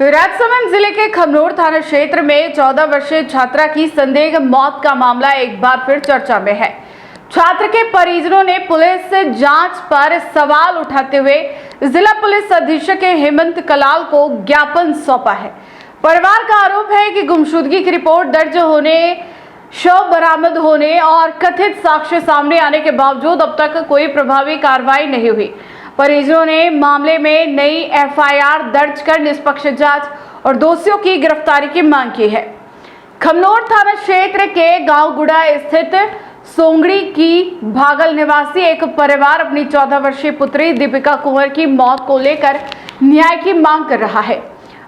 राजसमंद जिले के खमनोर थाना क्षेत्र में 14 वर्षीय छात्रा की संदिग्ध मौत का मामला एक बार फिर चर्चा में है। छात्र के परिजनों ने पुलिस जांच पर सवाल उठाते हुए जिला पुलिस अधीक्षक हेमंत कलाल को ज्ञापन सौंपा है। परिवार का आरोप है कि गुमशुदगी की रिपोर्ट दर्ज होने, शव बरामद होने और कथित साक्ष्य सामने आने के बावजूद अब तक कोई प्रभावी कार्रवाई नहीं हुई। परिजनों ने मामले में नई एफआईआर दर्ज कर निष्पक्ष जांच और दोषियों की गिरफ्तारी की मांग की है। खमनोर थाना क्षेत्र के गांव गुड़ा स्थित सोंगड़ी की भागल निवासी एक परिवार अपनी 14 वर्षीय पुत्री दीपिका कुंवर की मौत को लेकर न्याय की मांग कर रहा है।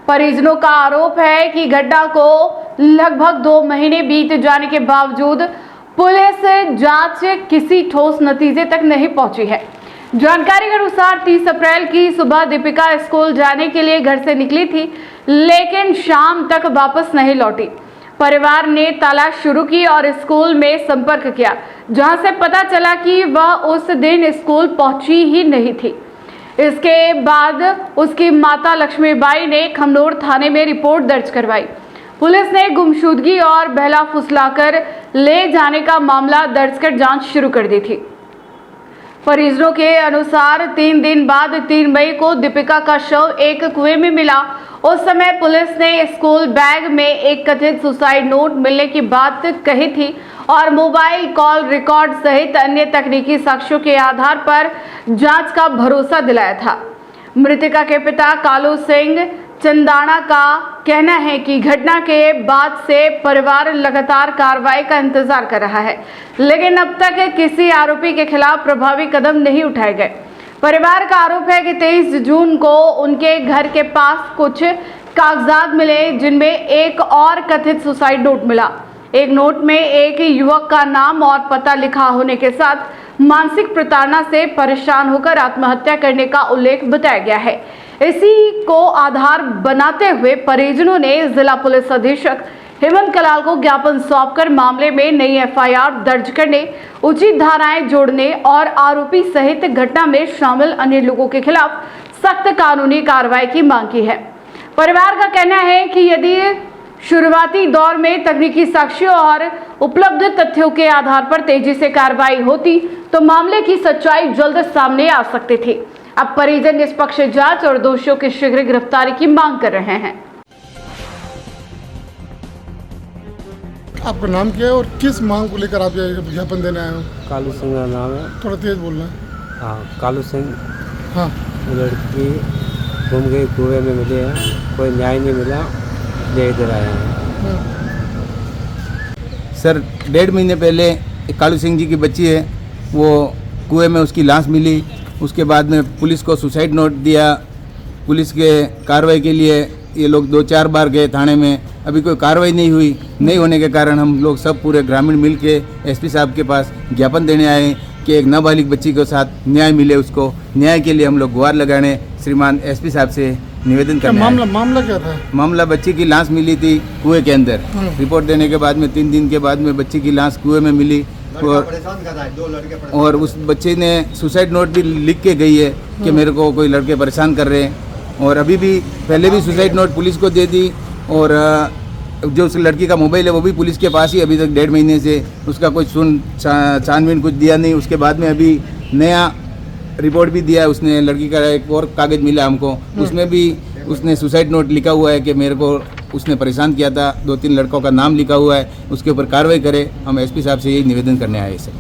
परिजनों का आरोप है कि घटना को लगभग 2 महीने बीत जाने के बावजूद पुलिस जांच किसी ठोस नतीजे तक नहीं पहुंची है। जानकारी के अनुसार 30 अप्रैल की सुबह दीपिका स्कूल जाने के लिए घर से निकली थी, लेकिन शाम तक वापस नहीं लौटी। परिवार ने तलाश शुरू की और स्कूल में संपर्क किया, जहां से पता चला कि वह उस दिन स्कूल पहुंची ही नहीं थी। इसके बाद उसकी माता लक्ष्मीबाई ने खमनोर थाने में रिपोर्ट दर्ज करवाई। पुलिस ने गुमशुदगी और बहला फुसलाकर ले जाने का मामला दर्ज कर जांच शुरू कर दी थी। परिजनों के अनुसार 3 दिन बाद 3 मई को दीपिका का शव एक कुएं में मिला। उस समय पुलिस ने स्कूल बैग में एक कथित सुसाइड नोट मिलने की बात कही थी और मोबाइल कॉल रिकॉर्ड सहित अन्य तकनीकी साक्ष्यों के आधार पर जांच का भरोसा दिलाया था। मृतका के पिता कालू सिंह चंदाना का कहना है कि घटना के बाद से परिवार लगातार कार्रवाई का इंतजार कर रहा है, लेकिन अब तक किसी आरोपी के खिलाफ प्रभावी कदम नहीं उठाए गए। परिवार का आरोप है कि 23 जून को उनके घर के पास कुछ कागजात मिले, जिनमें एक और कथित सुसाइड नोट मिला। एक नोट में एक युवक का नाम और पता लिखा होने के साथ मानसिक प्रताड़ना से परेशान होकर आत्महत्या करने का उल्लेख बताया गया है। इसी को आधार बनाते हुए परिजनों ने जिला पुलिस अधीक्षक हेमंत कलाल को ज्ञापन सौंपकर मामले में नई एफआईआर दर्ज करने, उचित धाराएं जोड़ने और आरोपी सहित घटना में शामिल अन्य लोगों के खिलाफ सख्त कानूनी कार्रवाई की मांग की है। परिवार का कहना है कि यदि शुरुआती दौर में तकनीकी साक्ष्यों और उपलब्ध तथ्यों के आधार पर तेजी से कार्रवाई होती तो मामले की सच्चाई जल्द सामने आ सकती थी। अब परिजन निष्पक्ष जांच और दोषियों की शीघ्र गिरफ्तारी की मांग कर रहे हैं। आपका नाम क्या है और किस मांग को लेकर आप ज्ञापन देने आए हो? कालू सिंह का नाम है। थोड़ा तेज बोलना है। हाँ, कालू सिंह। हाँ, लड़की घूम गई, कुएं में मिली है, कोई न्याय नहीं मिला, ले इधर आए हैं। सर 1.5 महीने पहले कालू सिंह जी की बच्ची है, वो कुएं में उसकी लाश मिली। उसके बाद में पुलिस को सुसाइड नोट दिया। पुलिस के कार्रवाई के लिए ये लोग 2-4 बार गए थाने में, अभी कोई कार्रवाई नहीं हुई। नहीं होने के कारण हम लोग सब पूरे ग्रामीण मिल के एसपी साहब के पास ज्ञापन देने आए कि एक नाबालिग बच्ची के साथ न्याय मिले। उसको न्याय के लिए हम लोग गुहार लगाने श्रीमान एसपी साहब से निवेदन करने मामला क्या था? मामला बच्ची की लाश मिली थी कुएं के अंदर। रिपोर्ट देने के बाद में 3 दिन के बाद में बच्ची की लाश कुएं में मिली और उस बच्चे ने सुसाइड नोट भी लिख के गई है कि मेरे को कोई लड़के परेशान कर रहे हैं। और अभी भी पहले भी सुसाइड नोट पुलिस को दे दी और जो उस लड़की का मोबाइल है वो भी पुलिस के पास ही अभी तक 1.5 महीने से उसका कोई छानबीन कुछ दिया नहीं। उसके बाद में अभी नया रिपोर्ट भी दिया है उसने। लड़की का एक और कागज़ मिला हमको, उसमें भी उसने सुसाइड नोट लिखा हुआ है कि मेरे को उसने परेशान किया था। 2-3 लड़कों का नाम लिखा हुआ है, उसके ऊपर कार्रवाई करे। हम एसपी साहब से यही निवेदन करने आए सर।